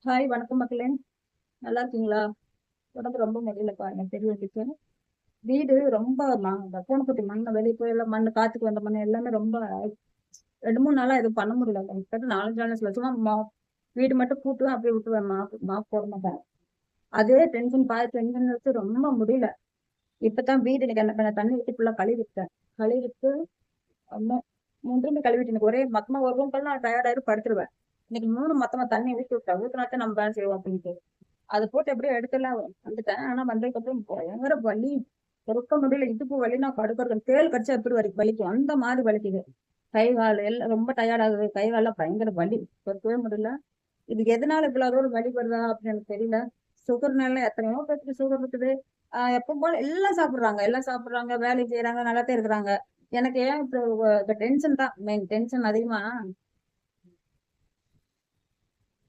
Hi, வணக்கம் மக்களே. நல்லா இருக்கீங்களா? உடம்பு ரொம்ப முடியலப்பா, எனக்கு தெரிய வந்துச்சு. வீடு ரொம்ப இந்த பூனைக்குட்டி மண்ணை வெளியே போய் எல்லாம் மண்ணு காத்துக்கு வந்த மண்ணு எல்லாமே ரொம்ப 2 3 நாளா எதுவும் பண்ண முடியல. கிட்ட 4 5 நாள் சும்மா வீடு மட்டும் கூட்டுவேன், அப்படியே விட்டுவேன். மாப் போட மாட்டேன். அதே டென்ஷன் பாதி டென்ஷன் வச்சு ரொம்ப முடியல. இப்பதான் வீடு எனக்கு என்ன பண்ண தண்ணி ஊற்றி ஃபுல்லா கழுவிட்டேன். கழுவிட்டு ஒன்னும் 3 கழுவிட்டு எனக்கு ஒரே மொத்தமா ஒரு ரூம் நான் டயர்டாயிரும் படுத்துருவேன். இன்னைக்கு 3 மொத்தமா தண்ணி ஊற்றி விட்டேன். ஊற்றினாத்தான் நம்ம வேலை செய்வோம் அப்படின்ட்டு அதை போட்டு எப்படியோ எடுத்துலாம் வந்துட்டேன். ஆனா வந்ததுக்கு அப்புறம் பயங்கர வலி, பொறுக்க முடியல. இடுப்பு வலினா கடுக்க தேள் கடிச்சா எப்படி வலிக்கும் அந்த மாதிரி வலிக்குது. கை கால் எல்லாம் ரொம்ப டயர்ட் ஆகுது. கை கால்லாம் பயங்கர வலி, பொறுக்கவே முடியல. இது எதனால இவ்வளவு ஒரு வலி வருதா அப்படின்னு எனக்கு தெரியல. சுகர்னால எத்தனையோ பேருக்கு சுகர் இருக்குது. எப்பவும் போல எல்லாம் சாப்பிடுறாங்க, வேலை செய்யறாங்க, நல்லாத்தான் இருக்கிறாங்க. எனக்கு ஏன் இப்போ டென்ஷன் தான் மெயின். டென்ஷன் அதிகமா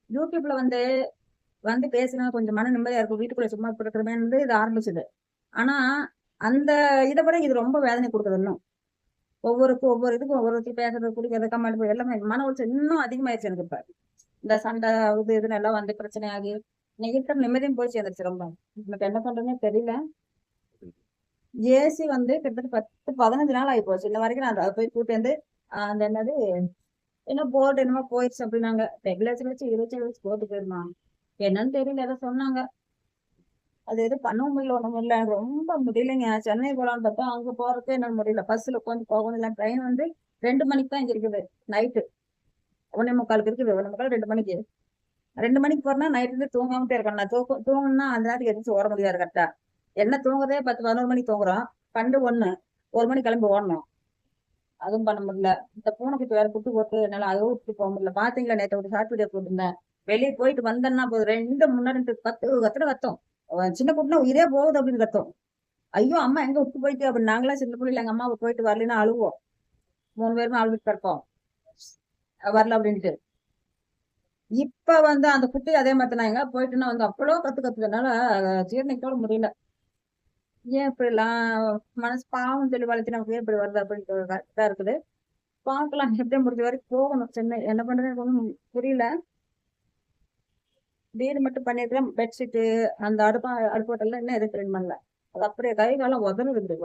யூடியூப்ல வந்து வந்து பேசினா கொஞ்சம் மன நிம்மதியா இருக்கும். வீட்டுக்குள்ள சும்மா இருக்கிறமே இது ஆரம்பிச்சது. ஆனா அந்த இதை விட இது ரொம்ப வேதனை கொடுக்குது. இன்னும் ஒவ்வொரு இதுக்கும் ஒவ்வொரு பேசுறது, குடிக்கிறது, கமெண்ட் எல்லாமே மன உளைச்சல் இன்னும் அதிகமாயிருச்சு எனக்கு. இப்ப இந்த சண்டை இதுன்னு எல்லாம் வந்து பிரச்சனை ஆகி இன்னைக்கு இருக்கிற நிம்மதியும் போய் சேர்ந்துருச்சு ரொம்ப. எனக்கு என்ன பண்றதுன்னே தெரியல. ஏசி வந்து கிட்டத்தட்ட 10 15 நாள் ஆகி போச்சு. இன்ன வரைக்கும் நான் அதை போய் கூட்டு வந்து அந்த என்னது என்ன போர்டு என்னமோ போயிடுச்சு அப்படின்னாங்க. ரெகுலேஷன் வச்சு 20 போட்டு போயிருந்தான். என்னன்னு தெரியல, ஏதோ சொன்னாங்க. அது எதுவும் பண்ணவும் முடியல, ஒண்ணும் முடியல. எனக்கு ரொம்ப முடியலைங்க. சென்னை போலான்னு பார்த்தா அங்க போறதுக்கு என்னால முடியல. பஸ்ல உட்காந்து போகணும். இல்லை ட்ரெயின் வந்து 2 மணிக்கு தான் இங்க இருக்குது. நைட்டு 1:45 இருக்குது. 1:45 2 மணிக்கு. 2 மணிக்கு போறேன்னா நைட் இருந்து தூங்காமட்டே இருக்கணும். நான் தூங்கணும்னா அந்த நேரத்துக்கு எதிர்த்து ஓட முடியாது கரெக்டா. என்ன தூங்குறதே 10 11 மணிக்கு தூங்குறோம். 1 மணி கிளம்பி ஓடணும். அதுவும் பண்ண முடியல. இந்த பூனைக்குட்டி வேற குட்டி போட்டு என்னால அதுவும் விட்டு போக முடியல. பாத்தீங்களா, நேற்று ஒரு ஷார்ட் வீடியோ போட்டிருந்தேன். வெளியே போயிட்டு வந்தேன்னா போதும் 2 3 கத்துற கத்தும். சின்ன குட்டினா உயிரே போகுது அப்படின்னு கத்தும். ஐயோ அம்மா எங்க விட்டு போயிட்டு அப்படின்னு நாங்களாம் சின்ன பிள்ளைல எங்க அம்மா போயிட்டு வரலன்னா அழுவோம். 3 பேருமே அழுதுட்டு கிடப்போம் வரல அப்படின்ட்டு. இப்ப வந்து அந்த குட்டி அதே மாதிரி நான் எங்க போயிட்டுன்னா வந்து அவ்வளோ கத்துக்கிறதுனால ஜீரணிக்கோட முடியல. ஏன் இப்படி எல்லாம் மனசு பாவம் சொல்லி வளர்த்து நமக்கு ஏன் இப்படி வருது அப்படின்ட்டு கரெக்டா இருக்குது. பார்க்கலாம், எப்படி முடிஞ்ச வரைக்கும் போகணும் சென்னை. என்ன பண்றதுன்னு ஒன்றும் புரியல. வீடு மட்டும் பண்ணிருக்கிறேன். பெட்ஷீட்டு அந்த அடுப்பு இன்னும் எதுவும் க்ளீன் பண்ணல. அது அப்படியே கை காலம் உதறுது.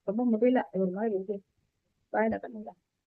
ரொம்ப முடியல. ஒரு மாதிரி இருக்கு. பாயில பண்ணுங்க.